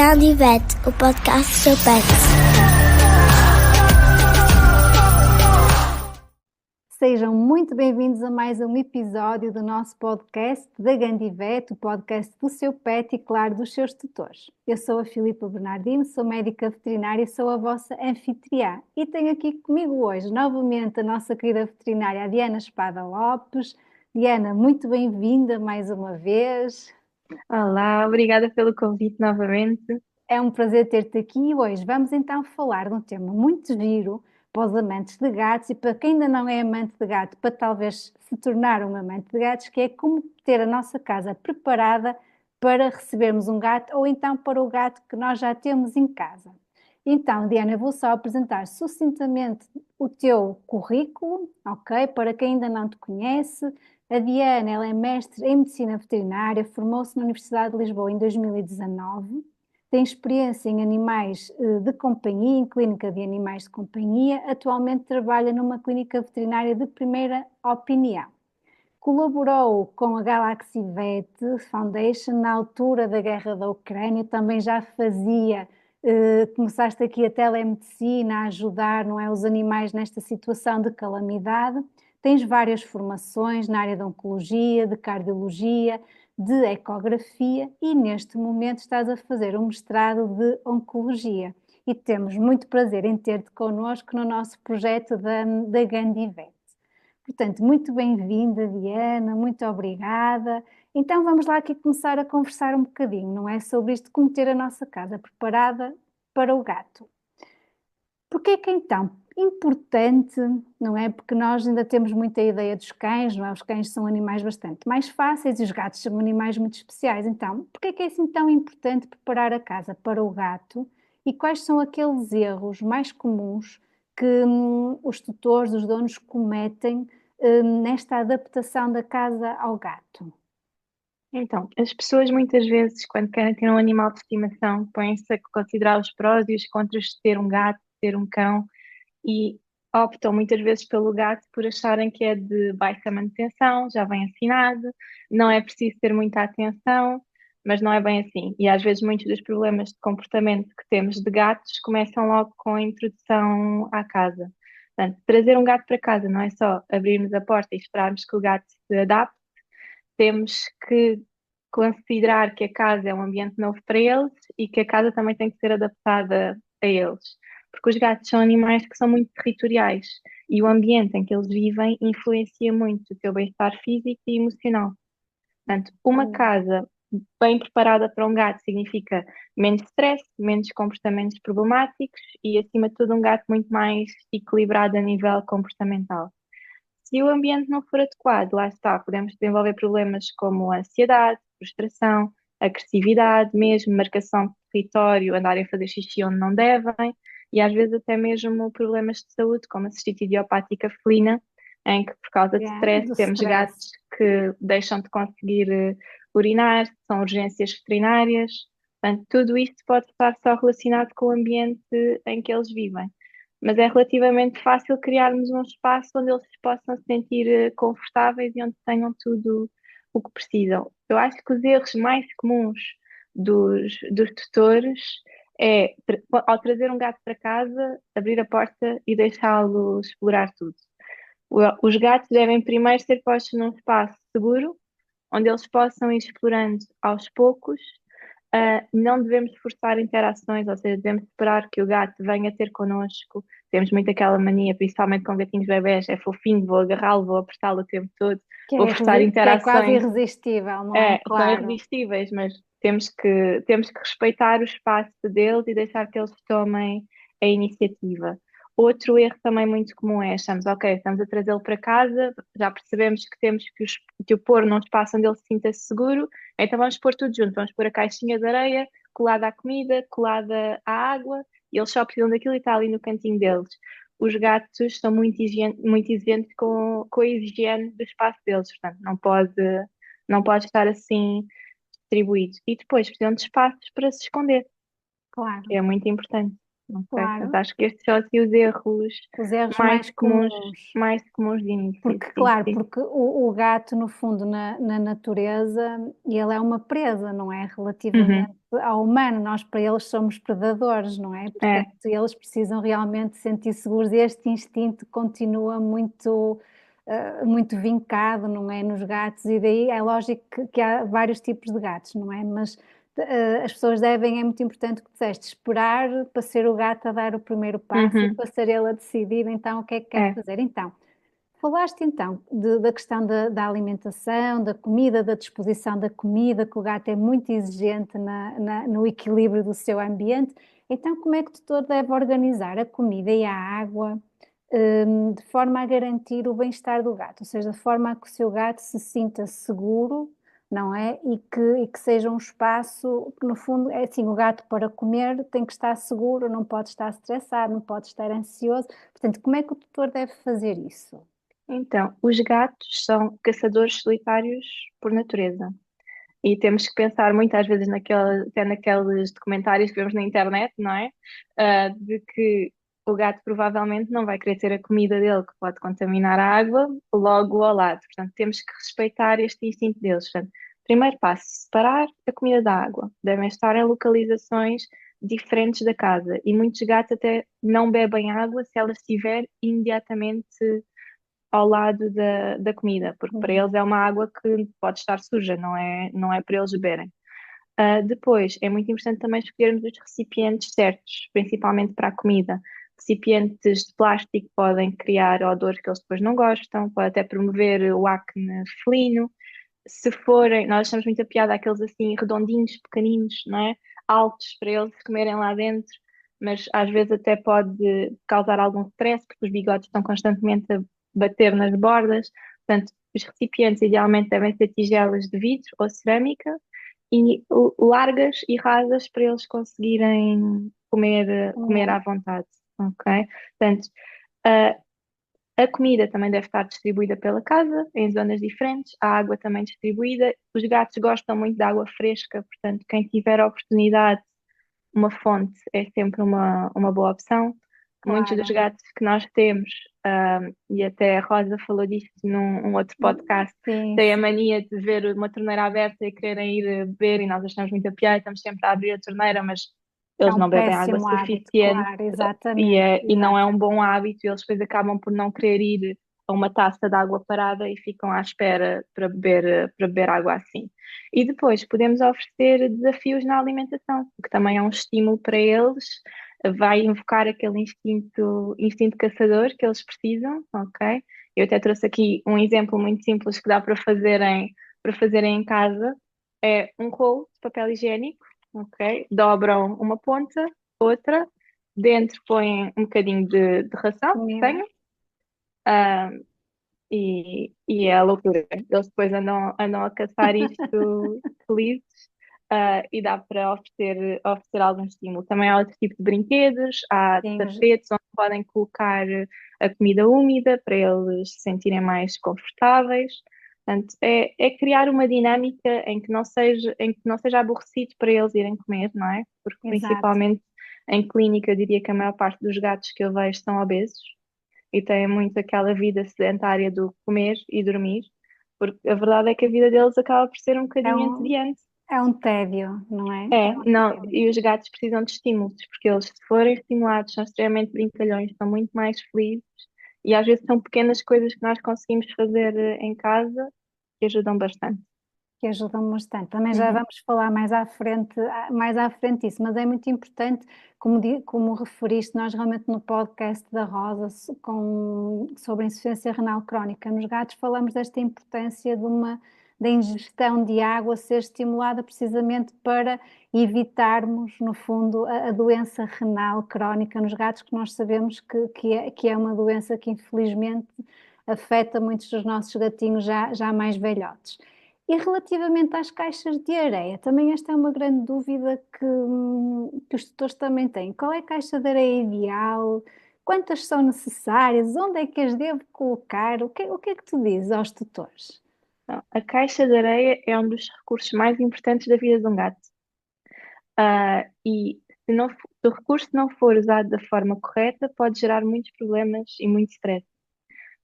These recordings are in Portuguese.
Gandivete, o podcast do seu pet. Sejam muito bem-vindos a mais um episódio do nosso podcast da Gandivete, o podcast do seu pet e, claro, dos seus tutores. Eu sou a Filipa Bernardino, sou médica veterinária e sou a vossa anfitriã. E tenho aqui comigo hoje, novamente, a nossa querida veterinária, a Diana Espada Lopes. Diana, muito bem-vinda mais uma vez. Olá, obrigada pelo convite novamente. É um prazer ter-te aqui e hoje vamos então falar de um tema muito giro para os amantes de gatos e para quem ainda não é amante de gato, para talvez se tornar um amante de gatos, que é como ter a nossa casa preparada para recebermos um gato ou então para o gato que nós já temos em casa. Então, Diana, eu vou só apresentar sucintamente o teu currículo, ok? Para quem ainda não te conhece. A Diana, ela é mestre em Medicina Veterinária, formou-se na Universidade de Lisboa em 2019, tem experiência em animais de companhia, em clínica de animais de companhia, atualmente trabalha numa clínica veterinária de primeira opinião. Colaborou com a Galaxy Vet Foundation na altura da guerra da Ucrânia, também já fazia, começaste aqui a telemedicina, a ajudar, não é, os animais nesta situação de calamidade. Tens várias formações na área da oncologia, de cardiologia, de ecografia e neste momento estás a fazer um mestrado de oncologia. E temos muito prazer em ter-te connosco no nosso projeto da Gandivet. Portanto, muito bem-vinda, Diana, muito obrigada. Então vamos lá aqui começar a conversar um bocadinho, não é? Sobre isto, como ter a nossa casa preparada para o gato. Porque é que então, importante, não é? Porque nós ainda temos muita ideia dos cães, não é? Os cães são animais bastante mais fáceis e os gatos são animais muito especiais. Então, porque é assim tão importante preparar a casa para o gato e quais são aqueles erros mais comuns que os tutores, os donos cometem nesta adaptação da casa ao gato? Então, as pessoas muitas vezes, quando querem ter um animal de estimação, põem-se a considerar os prós e os contras de ter um gato, de ter um cão, e optam muitas vezes pelo gato por acharem que é de baixa manutenção, já vem assinado, não é preciso ter muita atenção, mas não é bem assim. E às vezes muitos dos problemas de comportamento que temos de gatos começam logo com a introdução à casa. Portanto, trazer um gato para casa não é só abrirmos a porta e esperarmos que o gato se adapte, temos que considerar que a casa é um ambiente novo para eles e que a casa também tem que ser adaptada a eles. Porque os gatos são animais que são muito territoriais e o ambiente em que eles vivem influencia muito o seu bem-estar físico e emocional. Portanto, uma casa bem preparada para um gato significa menos stress, menos comportamentos problemáticos e, acima de tudo, um gato muito mais equilibrado a nível comportamental. Se o ambiente não for adequado, lá está, podemos desenvolver problemas como ansiedade, frustração, agressividade, mesmo marcação de território, andarem a fazer xixi onde não devem, e às vezes até mesmo problemas de saúde, como a cistite idiopática felina, em que por causa de stress Do temos stress. gatos que deixam de conseguir urinar, são urgências veterinárias. Portanto, tudo isto pode estar só relacionado com o ambiente em que eles vivem, mas é relativamente fácil criarmos um espaço onde eles se possam se sentir confortáveis e onde tenham tudo o que precisam. Eu acho que os erros mais comuns dos tutores é, ao trazer um gato para casa, abrir a porta e deixá-lo explorar tudo. Os gatos devem primeiro ser postos num espaço seguro, onde eles possam ir explorando aos poucos. Não devemos forçar interações, ou seja, devemos esperar que o gato venha ter connosco. Temos muito aquela mania, principalmente com gatinhos bebés, é fofinho, vou agarrá-lo, vou apertá-lo o tempo todo, vou forçar Que é quase interações. irresistível, não é? São Claro. irresistíveis, mas temos que respeitar o espaço deles e deixar que eles tomem a iniciativa. Outro erro também muito comum é achamos, ok, estamos a trazê-lo para casa, já percebemos que temos que o pôr num espaço onde ele se sinta seguro, então vamos pôr tudo junto, vamos pôr a caixinha de areia colada à comida, colada à água, e eles só precisam daquilo e está ali no cantinho deles. Os gatos são muito exigentes com a higiene do espaço deles, portanto, não pode estar assim distribuído. E depois precisam de espaços para se esconder, Claro. que é muito importante. ok? Portanto, claro. acho que estes são assim os erros Os erros mais mais comuns, comuns. mais comuns de início, Porque, sim, claro, sim. porque o gato, no fundo, na natureza, ele é uma presa, não é? Uhum. Relativamente ao humano, nós para eles somos predadores, não é? Portanto, É, eles precisam realmente se sentir seguros e este instinto continua muito, muito vincado, não é? Nos gatos, e daí é lógico que há vários tipos de gatos, não é? Mas as pessoas devem, é muito importante o que disseste, esperar para ser o gato a dar o primeiro passo e uhum. para ser ele a decidir então o que é que quer É, fazer. Então. Falaste então da questão da alimentação, da comida, da disposição da comida, que o gato é muito exigente no equilíbrio do seu ambiente. Então, como é que o tutor deve organizar a comida e a água, de forma a garantir o bem-estar do gato? Ou seja, de forma a que o seu gato se sinta seguro, não é? E que seja um espaço, que no fundo é assim, o gato para comer tem que estar seguro, não pode estar estressado, não pode estar ansioso. Portanto, como é que o tutor deve fazer isso? então, os gatos são caçadores solitários por natureza. E temos que pensar muitas vezes até naqueles documentários que vemos na internet, não é? De que o gato provavelmente não vai querer ter a comida dele, que pode contaminar a água, logo ao lado. Portanto, temos que respeitar este instinto deles. Portanto, primeiro passo, separar a comida da água. Devem estar em localizações diferentes da casa. E muitos gatos até não bebem água se ela estiver imediatamente ao lado da comida, porque para Uhum. eles é uma água que pode estar suja, não é para eles beberem. Depois, é muito importante também escolhermos os recipientes certos, principalmente para a comida. Recipientes de plástico podem criar odores que eles depois não gostam, pode até promover o acne felino. Se forem, nós achamos muita piada aqueles assim redondinhos, pequeninos, não é? Altos para eles comerem lá dentro, mas às vezes até pode causar algum stress, porque os bigodes estão constantemente a bater nas bordas. Portanto, os recipientes idealmente devem ser tigelas de vidro ou cerâmica e largas e rasas para eles conseguirem comer Comer. à vontade, ok? Portanto, ah, a comida também deve estar distribuída pela casa, em zonas diferentes, a água também distribuída. Os gatos gostam muito de água fresca, portanto, quem tiver a oportunidade, uma fonte é sempre uma boa opção. Muitos dos Claro. gatos que nós temos, e até a Rosa falou disto num outro podcast, Sim, têm a sim. mania de ver uma torneira aberta e quererem ir beber, e nós achamos muito a piada, estamos sempre a abrir a torneira, mas É eles um não bebem água péssimo hábito, suficiente claro, e, exatamente, é, e não é um exatamente. bom hábito, e eles depois acabam por não querer ir a uma taça de água parada e ficam à espera para beber água assim. E depois podemos oferecer desafios na alimentação, o que também é um estímulo para eles, vai invocar aquele instinto caçador que eles precisam, ok? Eu até trouxe aqui um exemplo muito simples que dá para fazerem em casa. É um rolo de papel higiênico, ok? Dobram uma ponta, outra, dentro põem um bocadinho de ração que Comida. tenham, ah, e é a loucura. Eles depois andam a caçar isto felizes, e dá para oferecer algum estímulo. Também há outro tipo de brinquedos, há Sim, tapetes onde podem colocar a comida úmida para eles se sentirem mais confortáveis. Portanto, é criar uma dinâmica em que não seja aborrecido para eles irem comer, não é? Porque exato. principalmente em clínica, eu diria que a maior parte dos gatos que eu vejo são obesos e têm muito aquela vida sedentária do comer e dormir, porque a verdade é que a vida deles acaba por ser um É bocadinho um, entediante. é um tédio, não é? É É, um não, tédio. e os gatos precisam de estímulos, porque eles, se forem estimulados, são extremamente brincalhões, são muito mais felizes, e às vezes são pequenas coisas que nós conseguimos fazer em casa que ajudam bastante. Que ajudam bastante. Também já Uhum. vamos falar mais à frente disso, mas é muito importante, como referiste, nós realmente no podcast da Rosa sobre a insuficiência renal crónica nos gatos falamos desta importância da ingestão de água ser estimulada precisamente para evitarmos, no fundo, a doença renal crónica nos gatos, que nós sabemos que é uma doença que infelizmente afeta muitos dos nossos gatinhos já mais velhotes. E relativamente às caixas de areia, também esta é uma grande dúvida que os tutores também têm. Qual é a caixa de areia ideal? Quantas são necessárias? Onde é que as devo colocar? O que é que tu dizes aos tutores? Então, a caixa de areia é um dos recursos mais importantes da vida de um gato. E se o recurso não for usado da forma correta, pode gerar muitos problemas e muito stress.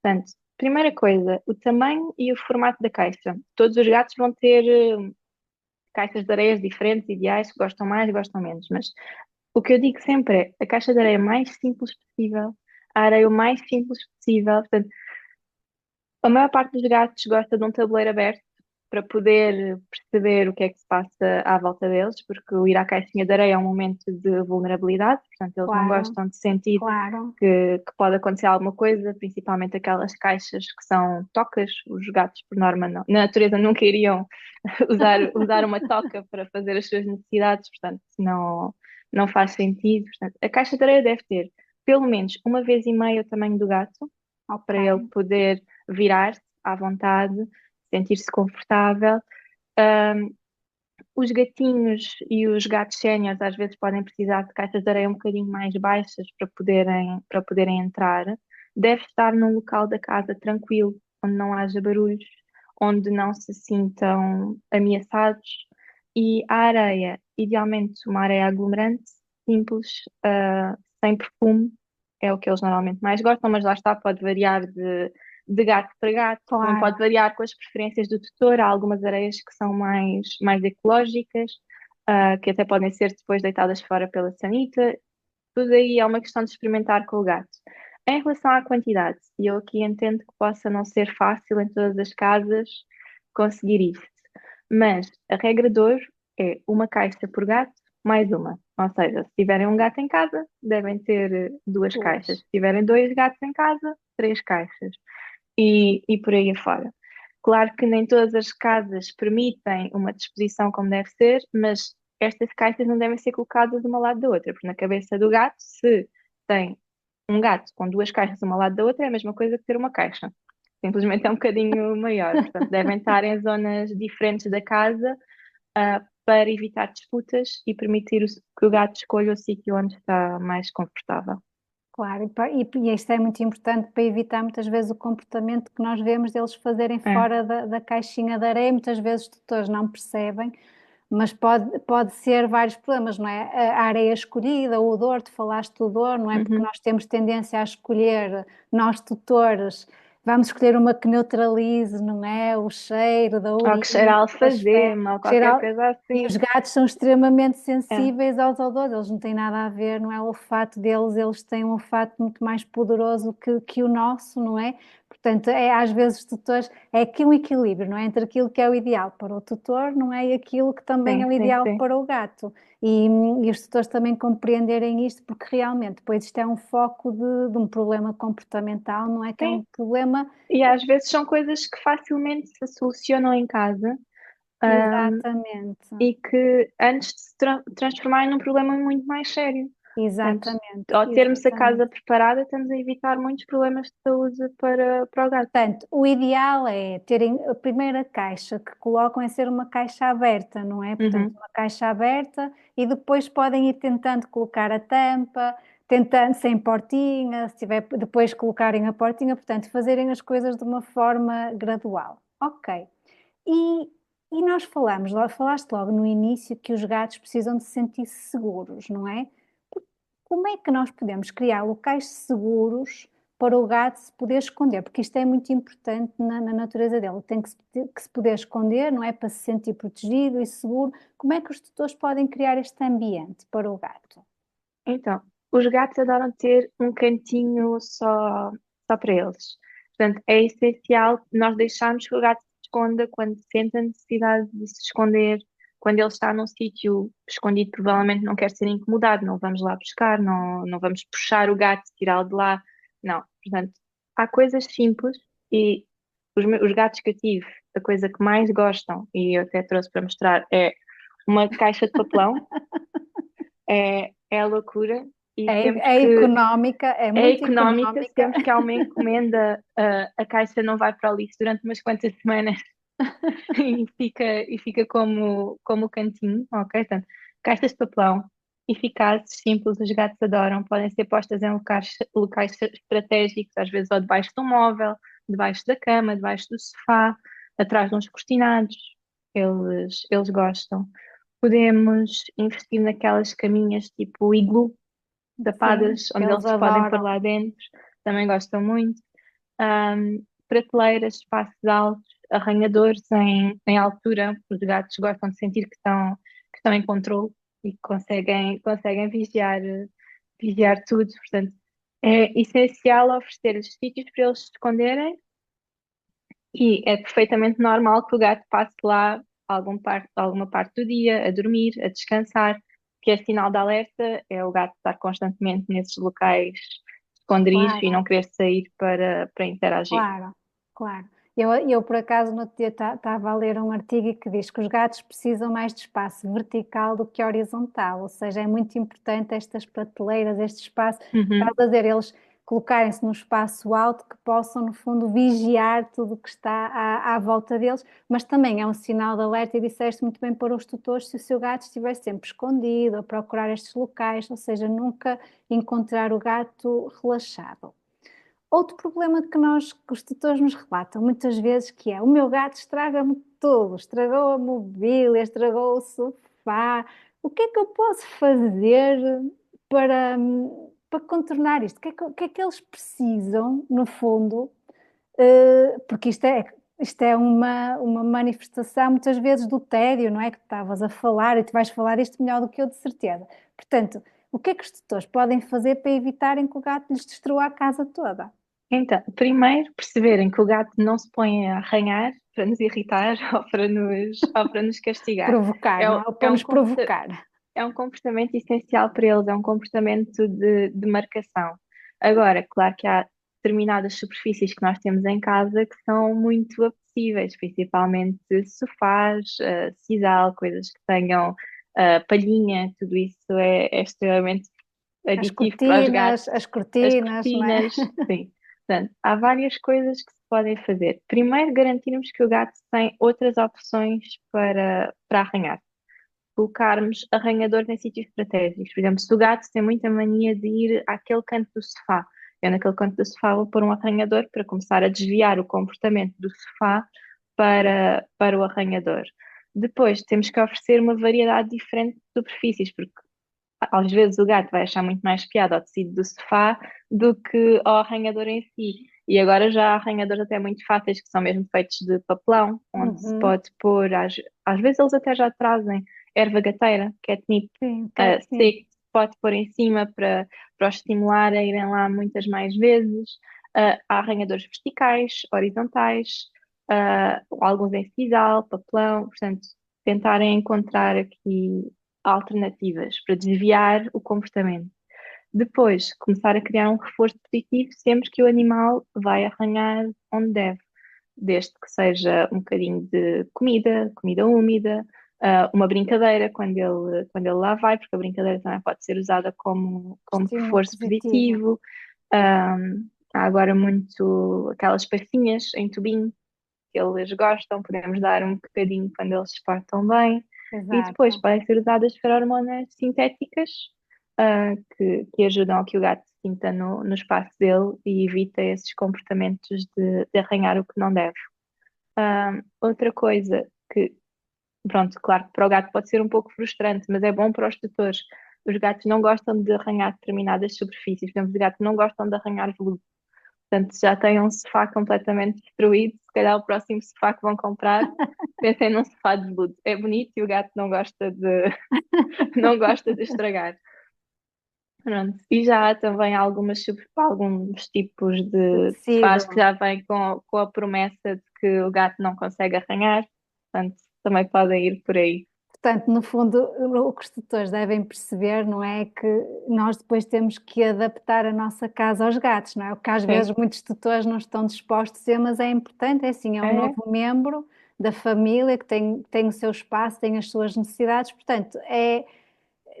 Portanto, primeira coisa, o tamanho e o formato da caixa. Todos os gatos vão ter caixas de areias diferentes, ideais, que gostam mais, gostam menos, mas o que eu digo sempre é a caixa de areia mais simples possível, a areia o mais simples possível. Portanto, a maior parte dos gatos gosta de um tabuleiro aberto para poder perceber o que é que se passa à volta deles, porque o ir à caixinha de areia é um momento de vulnerabilidade, portanto, eles não Claro, gostam de sentir claro. que pode acontecer alguma coisa, principalmente aquelas caixas que são tocas. Os gatos, por norma, na natureza nunca iriam usar uma toca para fazer as suas necessidades, portanto, não faz sentido. Portanto, a caixa de areia deve ter pelo menos uma vez e meia o tamanho do gato, Ok, para ele poder virar-se à vontade, sentir-se confortável. Ahm, os gatinhos e os gatos séniores às vezes podem precisar de caixas de areia um bocadinho mais baixas para poderem entrar. Deve estar num local da casa tranquilo, onde não haja barulhos, onde não se sintam ameaçados. E a areia, idealmente uma areia aglomerante, simples, sem perfume, é o que eles normalmente mais gostam, mas lá está, pode variar de gato para gato, também pode claro. variar com as preferências do tutor. Há algumas areias que são mais ecológicas, que até podem ser depois deitadas fora pela sanita. Tudo aí é uma questão de experimentar com o gato. Em relação à quantidade, e eu aqui entendo que possa não ser fácil em todas as casas conseguir isto, mas a regra de ouro é uma caixa por gato mais uma. Ou seja, se tiverem um gato em casa, devem ter duas caixas. Duas. Se tiverem dois gatos em casa, três caixas e por aí afora. Claro que nem todas as casas permitem uma disposição como deve ser, mas estas caixas não devem ser colocadas uma ao lado da outra, porque na cabeça do gato, se tem um gato com duas caixas uma ao lado da outra, é a mesma coisa que ter uma caixa. Simplesmente é um bocadinho maior. Portanto, devem estar em zonas diferentes da casa, para evitar disputas e permitir que o gato escolha o sítio onde está mais confortável. Claro, e isto é muito importante para evitar muitas vezes o comportamento que nós vemos deles fazerem É. fora da caixinha de areia. Muitas vezes os tutores não percebem, mas pode ser vários problemas, não é? A areia escolhida, o odor, tu falaste do odor, não é? Porque Uhum. nós temos tendência a escolher, nós tutores, vamos escolher uma que neutralize, não é? O cheiro da Ou que cheira urina, a das fezes, alfazema ou qualquer coisa e os assim. gatos são extremamente É. sensíveis aos odores, eles não têm nada a ver, não é? O olfato deles, eles têm um olfato muito mais poderoso que o nosso, não é? Portanto, às vezes os tutores, é aqui um equilíbrio, não é? Entre aquilo que é o ideal para o tutor, não é? E aquilo que também é Sim, o sim, ideal sim. para o gato. E os tutores também compreenderem isto, porque realmente depois isto é um foco de um problema comportamental, não é? Que é um Sim. problema. E às vezes são coisas que facilmente se solucionam em casa, ahm, Exatamente, e que antes de se transformarem num problema muito mais sério. Portanto, exatamente, ao termos a casa exatamente. preparada, estamos a evitar muitos problemas de saúde para o gato. Portanto, o ideal é terem a primeira caixa que colocam é ser uma caixa aberta, não é? Portanto, Uhum. uma caixa aberta e depois podem ir tentando colocar a tampa, tentando sem portinha, se tiver depois colocarem a portinha, portanto, fazerem as coisas de uma forma gradual. Ok. E, e nós falaste logo no início que os gatos precisam de se sentir seguros, não é? Como é que nós podemos criar locais seguros para o gato se poder esconder? Porque isto é muito importante na natureza dele. Tem que se poder esconder, não é? Para se sentir protegido e seguro. Como é que os tutores podem criar este ambiente para o gato? Então, os gatos adoram ter um cantinho só para eles. Portanto, é essencial nós deixarmos que o gato se esconda quando sente a necessidade de se esconder, quando ele está num sítio escondido, provavelmente não quer ser incomodado, não vamos lá buscar, não vamos puxar o gato, tirá-lo de lá. Não. Portanto, há coisas simples e os gatos que eu tive, a coisa que mais gostam, e eu até trouxe para mostrar, é uma caixa de papelão. É a loucura. E sempre É que económica, é é muito económica, económica. sempre que há uma encomenda, a caixa não vai para o lixo durante umas quantas semanas e fica como cantinho, ok? Portanto, caixas de papelão eficazes, simples, os gatos adoram, podem ser postas em locais estratégicos, às vezes ou debaixo do móvel, debaixo da cama, debaixo do sofá, atrás de uns cortinados. Eles gostam. Podemos investir naquelas caminhas tipo iglu, Sim, tapadas, onde eles eles podem pôr adoram. lá dentro, também gostam muito. Prateleiras, espaços altos, arranhadores em altura, os gatos gostam de sentir que estão em controle e que conseguem vigiar tudo. Portanto, é essencial oferecer-lhes sítios para eles se esconderem e é perfeitamente normal que o gato passe lá alguma parte do dia, a dormir, a descansar, que é sinal de alerta, é o gato estar constantemente nesses locais escondidos e Claro. não querer sair para interagir. Claro, claro. Eu por acaso, no outro dia estava a ler um artigo que diz que os gatos precisam mais de espaço vertical do que horizontal, ou seja, é muito importante estas prateleiras, este espaço, estás Uhum. a dizer, eles colocarem-se num espaço alto que possam, no fundo, vigiar tudo o que está à volta deles, mas também é um sinal de alerta, e disseste muito bem para os tutores, se o seu gato estiver sempre escondido, a procurar estes locais, ou seja, nunca encontrar o gato relaxado. Outro problema que os tutores nos relatam muitas vezes que é: o meu gato estraga-me tudo, estragou a mobília, estragou o sofá. O que é que eu posso fazer para contornar isto? O que é que eles precisam, no fundo? Porque isto é uma manifestação muitas vezes do tédio, não é? Que tu estavas a falar, e tu vais falar isto melhor do que eu, de certeza. Portanto, o que é que os tutores podem fazer para evitarem que o gato lhes destrua a casa toda? Então, primeiro perceberem que o gato não se põe a arranhar para nos irritar ou para nos castigar. Provocar, É, não o- é? Ou é para um nos comporta- provocar. é um comportamento essencial para eles, é um comportamento de marcação. Agora, claro que há determinadas superfícies que nós temos em casa que são muito apetecíveis, principalmente sofás, sisal, coisas que tenham palhinha, tudo isso é extremamente aditivo para os gatos. As As cortinas, não é? cortinas, sim. Portanto, há várias coisas que se podem fazer. Primeiro, garantirmos que o gato tem outras opções para arranhar. Colocarmos arranhadores em sítios estratégicos. Por exemplo, se o gato tem muita mania de ir àquele canto do sofá, eu naquele canto do sofá vou pôr um arranhador para começar a desviar o comportamento do sofá para o arranhador. Depois, temos que oferecer uma variedade diferente de superfícies, porque às vezes o gato vai achar muito mais piada ao tecido do sofá do que ao arranhador em si. E agora já há arranhadores até muito fáceis, que são mesmo feitos de papelão, onde se Uhum. pode pôr, às vezes eles até já trazem erva gateira, catnip, Sim, sim. seco, que se pode pôr em cima para os estimular a irem lá muitas mais vezes. Há arranhadores verticais, horizontais, alguns em sisal, papelão, portanto, tentarem encontrar aqui alternativas para desviar o comportamento. Depois, começar a criar um reforço positivo sempre que o animal vai arranhar onde deve, desde que seja um bocadinho de comida, comida úmida, uma brincadeira quando ele lá vai, porque a brincadeira também pode ser usada como Estímulo reforço positivo. positivo. Há agora muito aquelas pastinhas em tubinho que eles gostam, podemos dar um bocadinho quando eles se portam bem. E depois Exato. podem ser usadas hormonas sintéticas, que ajudam a que o gato se sinta no espaço dele e evita esses comportamentos de arranhar o que não deve. Outra coisa que, pronto, claro que para o gato pode ser um pouco frustrante, mas é bom para os tutores. Os gatos não gostam de arranhar determinadas superfícies, por exemplo, os gatos não gostam de arranhar veludo. Portanto, se já têm um sofá completamente destruído, se calhar o próximo sofá que vão comprar, pensem num sofá de veludo. É bonito e o gato não gosta não gosta de estragar. Pronto. E já há também alguns tipos De de sofás que tecido. já vêm com a promessa de que o gato não consegue arranhar, portanto, também podem ir por aí. Portanto, no fundo, o que os tutores devem perceber, não é que nós depois temos que adaptar a nossa casa aos gatos, não é? O que às vezes Sim. muitos tutores não estão dispostos a dizer, mas é importante, é assim, é um É, novo membro da família que tem o seu espaço, tem as suas necessidades, portanto,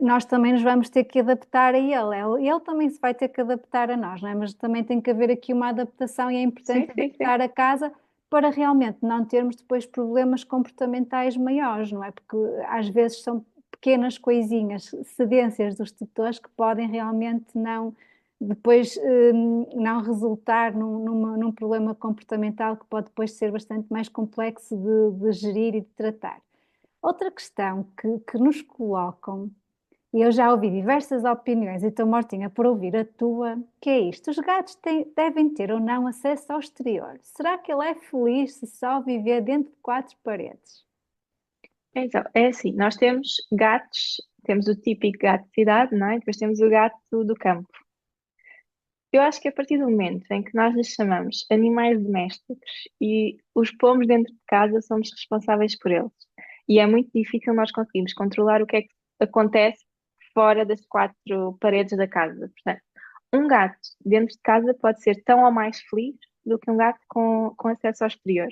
nós também nos vamos ter que adaptar a ele também se vai ter que adaptar a nós, não é? Mas também tem que haver aqui uma adaptação e é sim, importante sim, sim. adaptar a casa para realmente não termos depois problemas comportamentais maiores, não é? Porque às vezes são pequenas coisinhas, cedências dos tutores que podem realmente não depois não resultar num problema comportamental que pode depois ser bastante mais complexo de gerir e de tratar. Outra questão que nos colocam, e eu já ouvi diversas opiniões e estou mortinha por ouvir a tua, que é isto: os gatos devem ter ou não acesso ao exterior? Será que ele é feliz se só viver dentro de quatro paredes? Então, é assim, nós temos gatos, temos o típico gato de cidade, não é? Depois temos o gato do campo. Eu acho que a partir do momento em que nós lhes chamamos animais domésticos e os pomos dentro de casa, somos responsáveis por eles. E é muito difícil nós conseguirmos controlar o que é que acontece fora das quatro paredes da casa. Portanto, um gato dentro de casa pode ser tão ou mais feliz do que um gato com acesso ao exterior.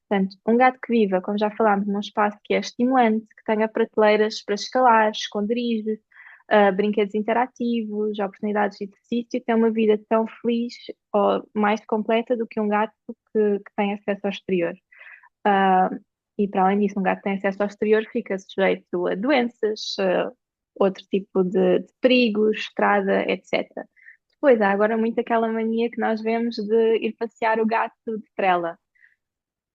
Portanto, um gato que viva, como já falámos, num espaço que é estimulante, que tenha prateleiras para escalar, esconderijos, brinquedos interativos, oportunidades de exercício, tem uma vida tão feliz ou mais completa do que um gato que tem acesso ao exterior. Ah, e para além disso, um gato que tem acesso ao exterior fica sujeito a doenças, outro tipo de perigos, estrada, etc. Depois, há agora muito aquela mania que nós vemos de ir passear o gato de trela.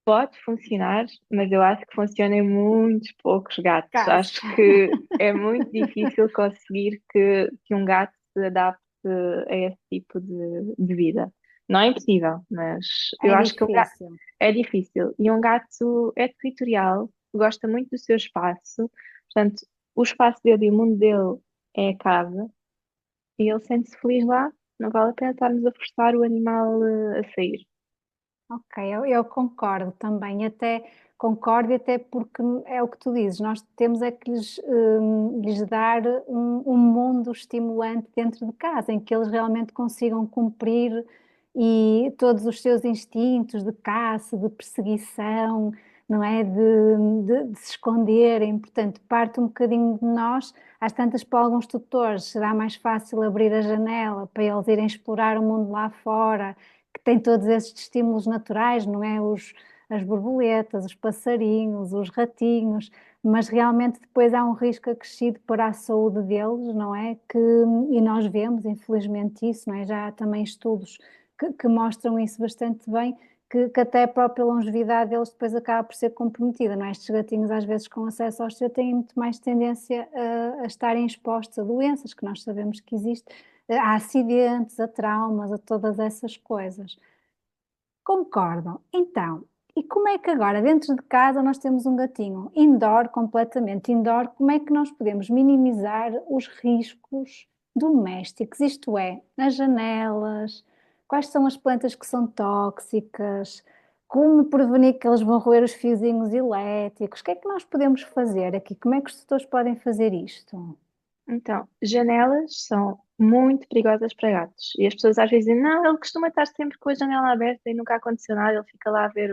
Pode funcionar, mas eu acho que funciona em muitos poucos gatos. Caso. Acho que é muito difícil conseguir que um gato se adapte a esse tipo de vida. Não é impossível, mas eu É acho que um gato difícil. é difícil. E um gato é territorial, gosta muito do seu espaço, portanto, o espaço dele e o mundo dele é a casa, e ele sente-se feliz lá. Não vale a pena estarmos a forçar o animal a sair. Ok, eu concordo também, até concordo, e até porque é o que tu dizes, nós temos é que lhes dar um mundo estimulante dentro de casa, em que eles realmente consigam cumprir e todos os seus instintos de caça, de perseguição, não é? De se esconderem, portanto, parte um bocadinho de nós. Às tantas, para alguns tutores, será mais fácil abrir a janela para eles irem explorar o mundo lá fora, que tem todos esses estímulos naturais, não é? As borboletas, os passarinhos, os ratinhos, mas realmente depois há um risco acrescido para a saúde deles, não é? E nós vemos, infelizmente, isso, não é? Já há também estudos que mostram isso bastante bem, que até a própria longevidade deles depois acaba por ser comprometida, não é? Estes gatinhos, às vezes, com acesso ao exterior, têm muito mais tendência a estarem expostos a doenças que nós sabemos que existem, a acidentes, a traumas, a todas essas coisas. Concordam? Então, e como é que agora, dentro de casa, nós temos um gatinho indoor, completamente indoor, como é que nós podemos minimizar os riscos domésticos? Isto é, nas janelas, quais são as plantas que são tóxicas, como prevenir que eles vão roer os fiozinhos elétricos? O que é que nós podemos fazer aqui? Como é que os tutores podem fazer isto? Então, janelas são muito perigosas para gatos. E as pessoas às vezes dizem, não, ele costuma estar sempre com a janela aberta e nunca aconteceu nada, ele fica lá a ver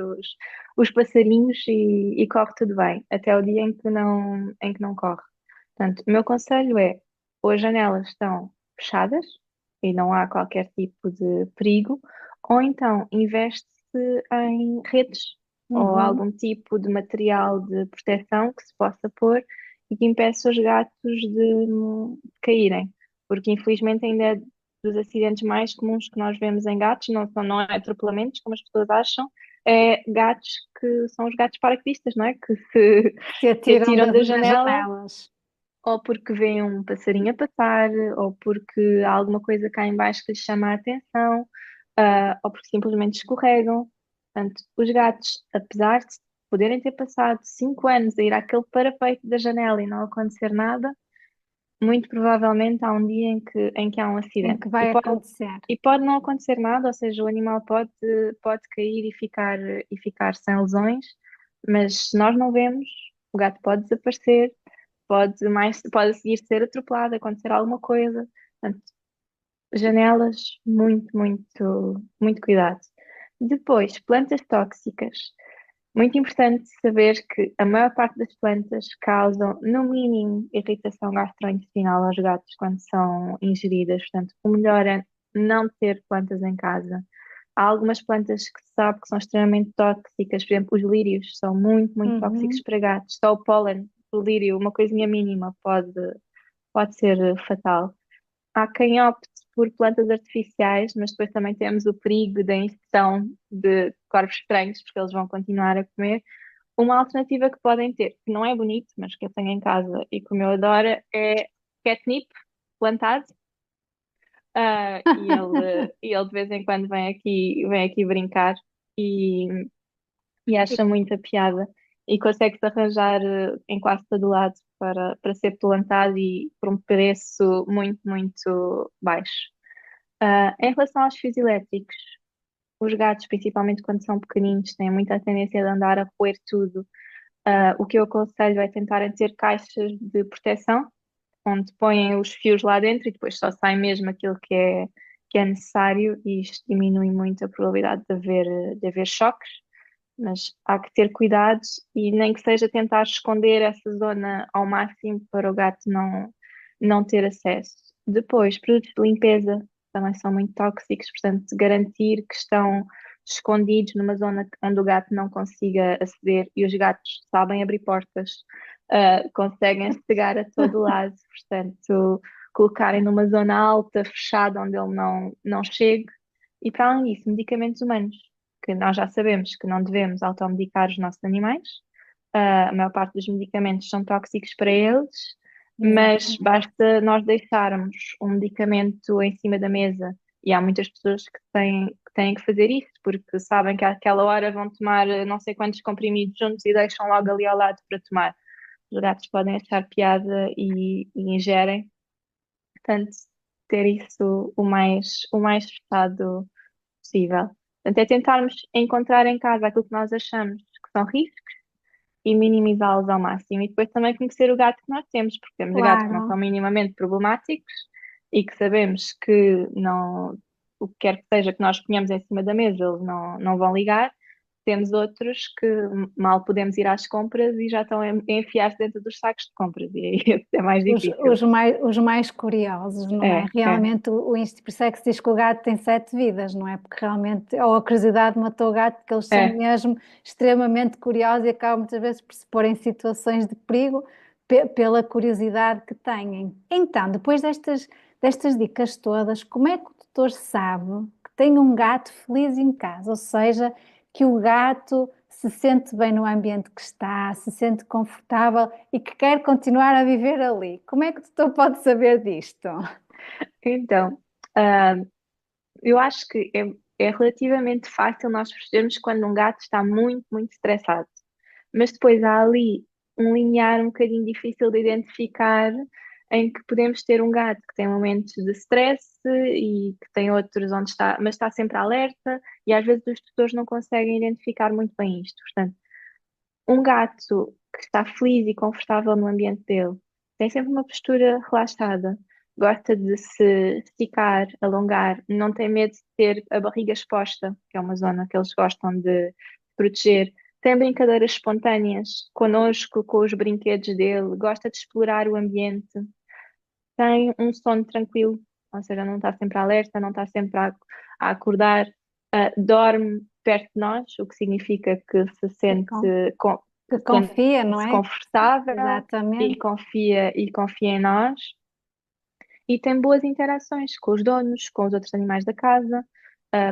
os passarinhos e corre tudo bem, até o dia em que não corre. Portanto, o meu conselho é, ou as janelas estão fechadas e não há qualquer tipo de perigo, ou então investe-se em redes ou Uhum. algum tipo de material de proteção que se possa pôr e que impeça os gatos de caírem, porque infelizmente ainda é dos acidentes mais comuns que nós vemos em gatos, não é atropelamentos, como as pessoas acham, é gatos que são os gatos paraquedistas, não é? Que se Se que atiram atiram da das janela janelas. ou porque vêem um passarinho a passar, ou porque há alguma coisa cá em baixo que lhes chama a atenção, ou porque simplesmente escorregam. Portanto, os gatos, apesar de poderem ter passado 5 anos a ir àquele parapeito da janela e não acontecer nada, muito provavelmente há um dia em que há um Em acidente. que E vai pode, acontecer. e pode não acontecer nada, ou seja, o animal pode cair e ficar sem lesões, mas se nós não vemos, o gato pode desaparecer, pode seguir ser atropelado, acontecer alguma coisa. Portanto, janelas, muito, muito, muito cuidado. Depois, plantas tóxicas. Muito importante saber que a maior parte das plantas causam, no mínimo, irritação gastrointestinal aos gatos quando são ingeridas. Portanto, o melhor é não ter plantas em casa. Há algumas plantas que se sabe que são extremamente tóxicas, por exemplo, os lírios são muito, muito tóxicos Uhum. para gatos. Só o pólen do lírio, uma coisinha mínima, pode ser fatal. Há quem opte por plantas artificiais, mas depois também temos o perigo da ingestão de corpos estranhos, porque eles vão continuar a comer. Uma alternativa que podem ter, que não é bonito, mas que eu tenho em casa e que o meu adora, é catnip plantado. E ele de vez em quando vem aqui brincar e, e acha muita piada e consegue-se arranjar em quase todo lado para ser plantado e por um preço muito, muito baixo. Em relação aos fios elétricos, os gatos, principalmente quando são pequeninos, têm muita tendência de andar a roer tudo. O que eu aconselho é tentarem ter caixas de proteção, onde põem os fios lá dentro e depois só sai mesmo aquilo que é necessário, e isto diminui muito a probabilidade de haver choques, mas há que ter cuidado e nem que seja tentar esconder essa zona ao máximo para o gato não ter acesso. Depois, produtos de limpeza também são muito tóxicos, portanto, garantir que estão escondidos numa zona onde o gato não consiga aceder, e os gatos sabem abrir portas, conseguem chegar a todo lado, portanto, colocarem numa zona alta, fechada, onde ele não chegue. E para além disso, medicamentos humanos, que nós já sabemos que não devemos automedicar os nossos animais. A maior parte dos medicamentos são tóxicos para eles, mas Exatamente. basta nós deixarmos um medicamento em cima da mesa, e há muitas pessoas que têm que fazer isso, porque sabem que àquela hora vão tomar não sei quantos comprimidos juntos e deixam logo ali ao lado para tomar. Os gatos podem achar piada e ingerem, portanto, ter isso o mais fechado possível. Portanto, é tentarmos encontrar em casa aquilo que nós achamos que são riscos e minimizá-los ao máximo. E depois também conhecer o gato que nós temos, porque temos gatos que não são Claro. minimamente problemáticos e que sabemos que não, o que quer que seja que nós ponhamos em cima da mesa, eles não vão ligar. Temos outros que mal podemos ir às compras e já estão a enfiar-se dentro dos sacos de compras, e aí é mais Os, difícil. os mais curiosos, não é? É, é, Realmente, por isso é que se diz que o gato tem 7 vidas, não é? Porque realmente, ou a curiosidade matou o gato, porque eles são é. mesmo extremamente curiosos e acabam muitas vezes por se pôr em situações de perigo pela curiosidade que têm. Então, depois destas dicas todas, como é que o tutor sabe que tem um gato feliz em casa? Ou seja, que o gato se sente bem no ambiente que está, se sente confortável e que quer continuar a viver ali. Como é que o tutor pode saber disto? Então, ah, eu acho que é relativamente fácil nós percebermos quando um gato está muito, muito estressado. Mas depois há ali um limiar um bocadinho difícil de identificar, em que podemos ter um gato que tem momentos de stress e que tem outros onde está, mas está sempre alerta, e às vezes os tutores não conseguem identificar muito bem isto. Portanto, um gato que está feliz e confortável no ambiente dele tem sempre uma postura relaxada, gosta de se esticar, alongar, não tem medo de ter a barriga exposta, que é uma zona que eles gostam de proteger. Tem brincadeiras espontâneas connosco, com os brinquedos dele, gosta de explorar o ambiente, tem um sono tranquilo, ou seja, não está sempre alerta, não está sempre a acordar, dorme perto de nós, o que significa que se Que, con- sente, que confia, não sente-se é? confortável e Exatamente. confia em nós, e tem boas interações com os donos, com os outros animais da casa,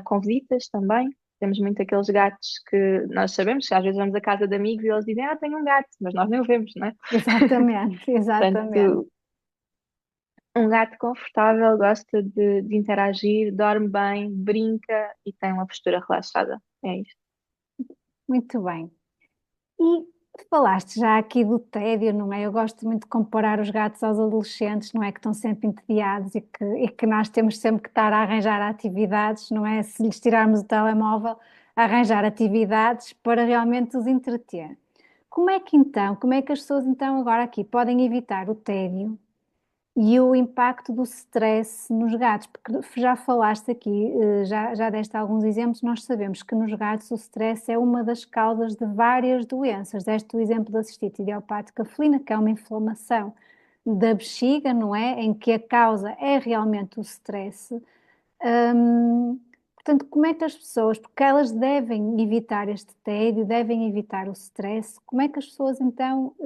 com visitas também. Temos muito aqueles gatos que nós sabemos que às vezes vamos à casa de amigos e eles dizem, tenho um gato, mas nós nem o vemos, não é? Exatamente, exatamente. Portanto, um gato confortável, gosta de interagir, dorme bem, brinca e tem uma postura relaxada. É isto. Muito bem. E falaste já aqui do tédio, não é? Eu gosto muito de comparar os gatos aos adolescentes, não é? Que estão sempre entediados e que nós temos sempre que estar a arranjar atividades, não é? Se lhes tirarmos o telemóvel, arranjar atividades para realmente os entreter. Como é que as pessoas então agora aqui podem evitar o tédio e o impacto do stress nos gatos? Porque já falaste aqui, já deste alguns exemplos, nós sabemos que nos gatos o stress é uma das causas de várias doenças. Deste o exemplo da cistite idiopática felina, que é uma inflamação da bexiga, não é? Em que a causa é realmente o stress. Portanto, como é que as pessoas, porque elas devem evitar este tédio, devem evitar o stress, como é que as pessoas então,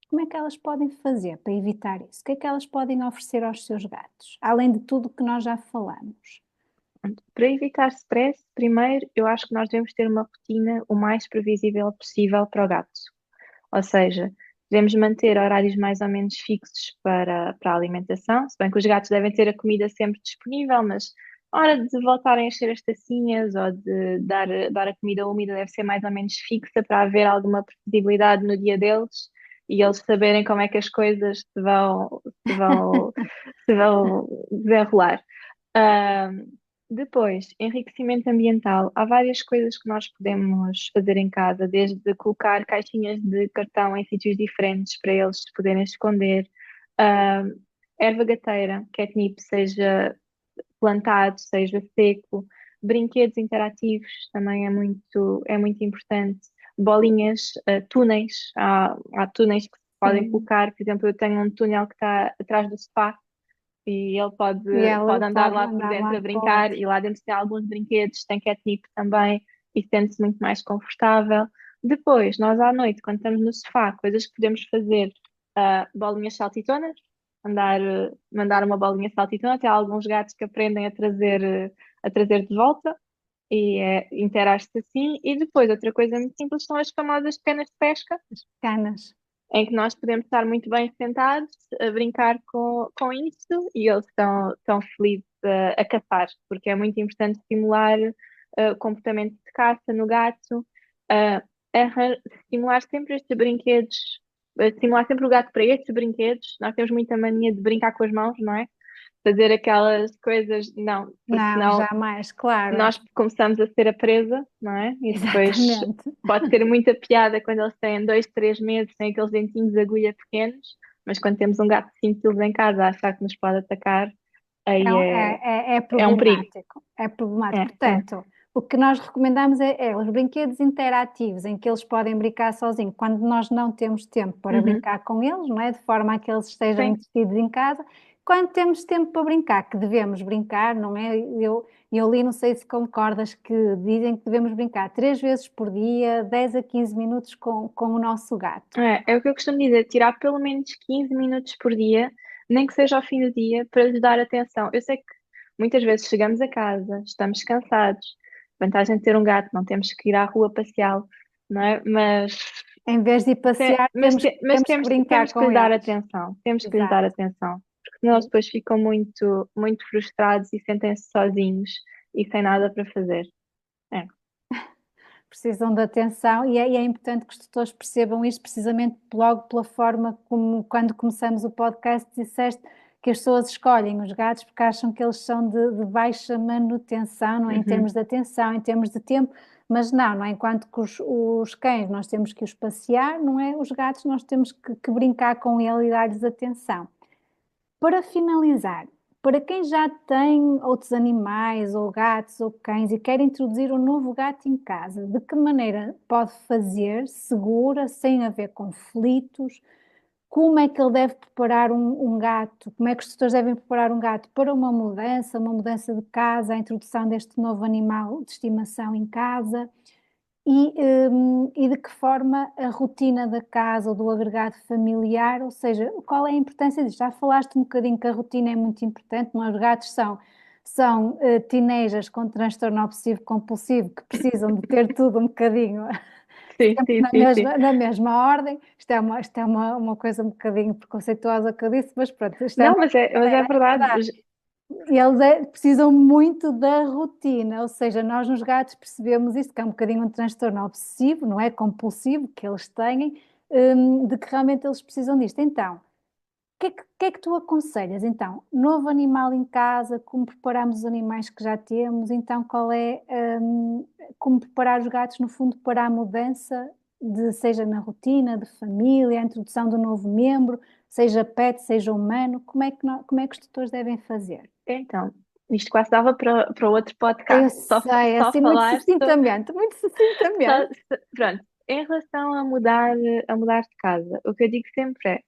como é que elas podem fazer para evitar isso? O que é que elas podem oferecer aos seus gatos, além de tudo o que nós já falamos? Para evitar stress, primeiro, eu acho que nós devemos ter uma rotina o mais previsível possível para o gato. Ou seja, devemos manter horários mais ou menos fixos para a alimentação, se bem que os gatos devem ter a comida sempre disponível, mas a hora de voltarem a encher as tacinhas ou de dar a comida úmida deve ser mais ou menos fixa para haver alguma previsibilidade no dia deles e eles saberem como é que as coisas se vão desenrolar. Ahm, Depois, enriquecimento ambiental. Há várias coisas que nós podemos fazer em casa, desde colocar caixinhas de cartão em sítios diferentes para eles se poderem esconder. Ahm, Erva gateira, catnip, seja plantado, seja seco. Brinquedos interativos também é muito importante. Bolinhas, túneis. Há túneis que se podem Sim. colocar. Por exemplo, eu tenho um túnel que está atrás do sofá e ele pode, E ela pode andar pode lá por andar dentro lá a para o brincar e lá dentro tem alguns brinquedos, tem catnip também e sente-se muito mais confortável. Depois, nós à noite, quando estamos no sofá, coisas que podemos fazer, bolinhas saltitonas, mandar uma bolinha saltitona, tem alguns gatos que aprendem a trazer de volta e interage-se assim. E depois, outra coisa muito simples são as famosas canas de pesca, canas. em que nós podemos estar muito bem sentados a brincar com isso e eles estão felizes a caçar, porque é muito importante estimular o comportamento de caça no gato, uh, estimular sempre estes brinquedos, estimular sempre o gato para estes brinquedos. Nós temos muita mania de brincar com as mãos, não é? Fazer aquelas coisas, não, porque Não, senão jamais, claro. nós começamos a ser a presa, não é? E depois Exatamente. pode ter muita piada quando eles têm 2, 3 meses, têm aqueles dentinhos de agulha pequenos, mas quando temos um gato de 5 quilos em casa a achar que nos pode atacar, É, aí é é um perigo. problemático. É problemático. É. Portanto, o que nós recomendamos é os brinquedos interativos, em que eles podem brincar sozinhos, quando nós não temos tempo para Uhum. brincar com eles, não é? De forma a que eles estejam Sim. entretidos em casa. Quando temos tempo para brincar, que devemos brincar, não é? Eu li, não sei se concordas, que dizem que devemos brincar 3 vezes por dia, 10 a 15 minutos com o nosso gato. É o que eu costumo dizer, tirar pelo menos 15 minutos por dia, nem que seja ao fim do dia, para lhes dar atenção. Eu sei que muitas vezes chegamos a casa, estamos cansados, vantagem de ter um gato, não temos que ir à rua passeá-lo, não é? Em vez de ir Te- passear, mas, te- mas temos que temos, brincar temos que com lhe dar eles. atenção, temos que lhe dar Exato. atenção, porque senão eles depois ficam muito, muito frustrados e sentem-se sozinhos e sem nada para fazer. É. Precisam de atenção e é importante que os tutores percebam isto precisamente logo pela forma como, quando começamos o podcast, disseste que as pessoas escolhem os gatos porque acham que eles são de baixa manutenção, não é? Em Uhum. termos de atenção, em termos de tempo, mas não é? Enquanto que os cães nós temos que os passear, não é? Os gatos nós temos que brincar com ele e dar-lhes atenção. Para finalizar, para quem já tem outros animais, ou gatos, ou cães, e quer introduzir um novo gato em casa, de que maneira pode fazer segura, sem haver conflitos? Como é que ele deve preparar um gato? Como é que os tutores devem preparar um gato para uma mudança de casa, a introdução deste novo animal de estimação em casa? E de que forma a rotina da casa ou do agregado familiar, ou seja, qual é a importância disto? Já falaste um bocadinho que a rotina é muito importante, não é? Os gatos são teenagers com transtorno obsessivo compulsivo que precisam de ter tudo um bocadinho Sim, sempre sim, na sim, sim. mesma, na mesma ordem. Isto é uma coisa um bocadinho preconceituosa que eu disse, mas pronto, isto é Não, uma mas é brincadeira, é verdade. verdade. E eles precisam muito da rotina, ou seja, nós nos gatos percebemos isso, que é um bocadinho um transtorno obsessivo, não é? Compulsivo, que eles têm, de que realmente eles precisam disto. Então, o que é que tu aconselhas? Então, novo animal em casa, como preparamos os animais que já temos, então como preparar os gatos, no fundo, para a mudança, seja na rotina, de família, a introdução do novo membro, seja pet, seja humano, como é que os tutores devem fazer? Então, isto quase dava para outro Eu podcast. Só, sei, só assim falaste. muito sucintamente. Pronto, em relação a mudar de casa, o que eu digo sempre é: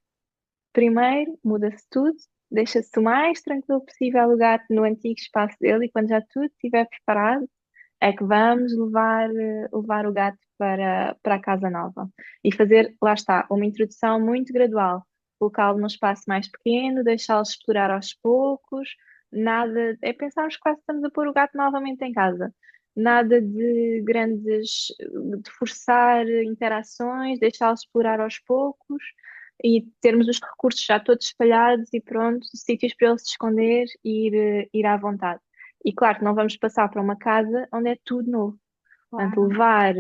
primeiro muda-se tudo, deixa-se o mais tranquilo possível o gato no antigo espaço dele, e quando já tudo estiver preparado, é que vamos levar o gato para a casa nova. E fazer, lá está, uma introdução muito gradual. Colocá-lo num espaço mais pequeno, deixá-lo explorar aos poucos, nada, é pensarmos que quase estamos a pôr o gato novamente em casa. Nada de grandes, de forçar interações, deixá-los explorar aos poucos e termos os recursos já todos espalhados e pronto, sítios para eles se esconder e ir à vontade. E claro que não vamos passar para uma casa onde é tudo novo. Portanto, Claro. levar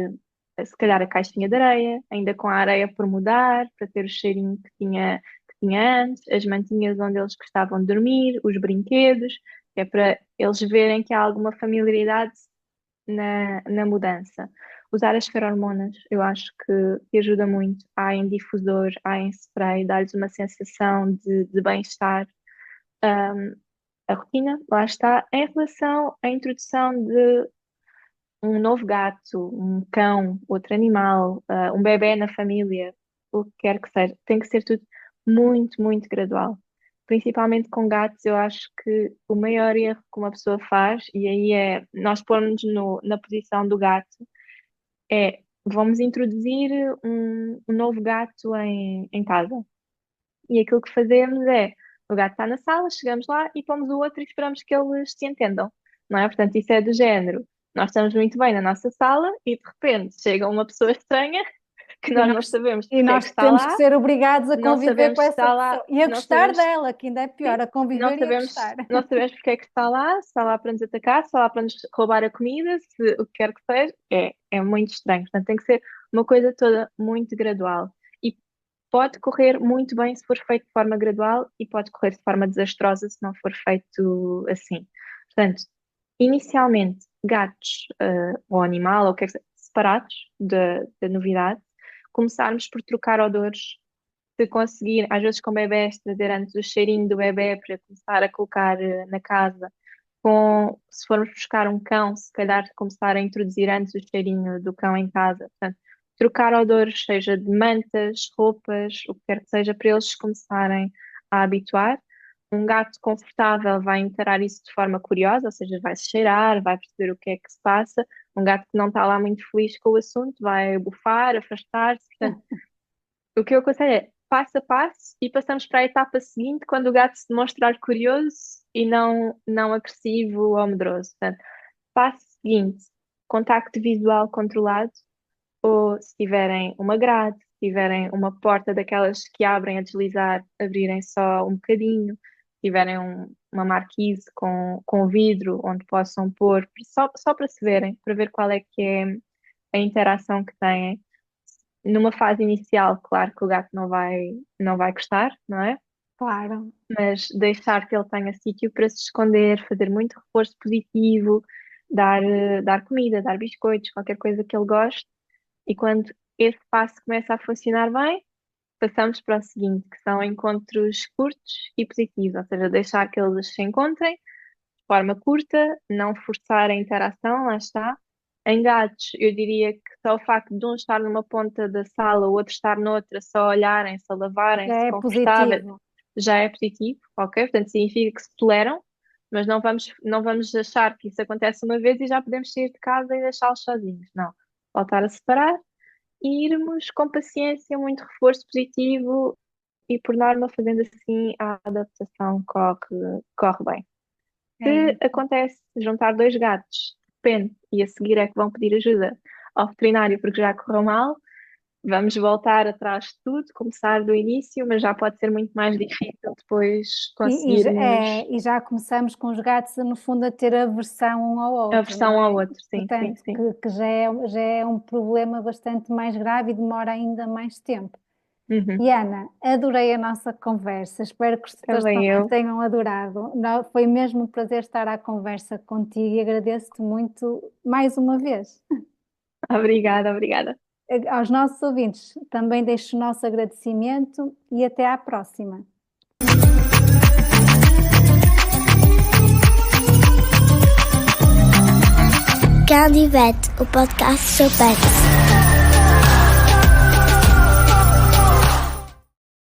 se calhar a caixinha de areia, ainda com a areia por mudar, para ter o cheirinho que tinha antes, as mantinhas onde eles gostavam de dormir, os brinquedos, que é para eles verem que há alguma familiaridade na mudança. Usar as feromonas, eu acho que ajuda muito. Há em difusor, há em spray, dá-lhes uma sensação de bem-estar. A rotina, lá está, em relação à introdução de um novo gato, um cão, outro animal, um bebé na família, o que quer que seja, tem que ser tudo muito, muito gradual. Principalmente com gatos, eu acho que o maior erro que uma pessoa faz, e aí é nós pormos na posição do gato, é vamos introduzir um novo gato em casa. E aquilo que fazemos é, o gato está na sala, chegamos lá e pomos o outro e esperamos que eles se entendam, não é? Portanto, isso é do género. Nós estamos muito bem na nossa sala e de repente chega uma pessoa estranha que E nós não nós, sabemos e porque é que nós está temos que lá, ser obrigados a não conviver sabemos com se essa está lá, pessoa e a não gostar sabemos, dela, que ainda é sim, pior, a não conviver e a sabemos, gostar. não sabemos porque é que se está lá para nos atacar, se está lá para nos roubar a comida, se o que quer que seja, é muito estranho. Portanto, tem que ser uma coisa toda muito gradual. E pode correr muito bem se for feito de forma gradual e pode correr de forma desastrosa se não for feito assim. Portanto, inicialmente, gatos, ou animal, ou o que é que seja, separados da novidade, começarmos por trocar odores, se conseguir, às vezes com bebés, trazer antes o cheirinho do bebé para começar a colocar na casa. Se formos buscar um cão, se calhar começar a introduzir antes o cheirinho do cão em casa. Portanto, trocar odores, seja de mantas, roupas, o que quer que seja, para eles começarem a habituar. Um gato confortável vai encarar isso de forma curiosa, ou seja, vai se cheirar, vai perceber o que é que se passa. Um gato que não está lá muito feliz com o assunto vai bufar, afastar-se. Portanto, o que eu aconselho é passo a passo e passamos para a etapa seguinte quando o gato se demonstrar curioso e não agressivo ou medroso. Portanto, passo seguinte, contacto visual controlado, ou se tiverem uma grade, se tiverem uma porta daquelas que abrem a deslizar, abrirem só um bocadinho, se tiverem uma marquise com vidro onde possam pôr, só para se verem, para ver qual é que é a interação que têm. Numa fase inicial, claro que o gato não vai gostar, não é? Claro. Mas deixar que ele tenha sítio para se esconder, fazer muito reforço positivo, dar comida, dar biscoitos, qualquer coisa que ele goste. E quando esse passo começa a funcionar bem, passamos para o seguinte, que são encontros curtos e positivos, ou seja, deixar que eles se encontrem de forma curta, não forçar a interação, lá está. Em gatos, eu diria que só o facto de um estar numa ponta da sala, o outro estar noutra, só olharem-se, a Já lavarem-se, é confortável, positivo. já é positivo, ok? Portanto, significa que se toleram, mas não vamos achar que isso acontece uma vez e já podemos sair de casa e deixá-los sozinhos. Não. Voltar a separar e irmos com paciência, muito reforço positivo e, por norma, fazendo assim, a adaptação corre bem. É Se isso. acontece juntar dois gatos, depende, e a seguir é que vão pedir ajuda ao veterinário porque já correu mal, vamos voltar atrás de tudo, começar do início, mas já pode ser muito mais difícil depois conseguirmos E já começamos com os gatos, no fundo, a ter aversão um ao a outro, não versão ao é? outro. Sim, sim, Portanto, sim. que já é um problema bastante mais grave e demora ainda mais tempo. Uhum. E Ana, adorei a nossa conversa, espero que as pessoas Também também eu. tenham adorado. Foi mesmo um prazer estar à conversa contigo e agradeço-te muito mais uma vez. Obrigada, obrigada. Aos nossos ouvintes também deixo o nosso agradecimento e até à próxima. Candy Vet, o podcast sobre pets.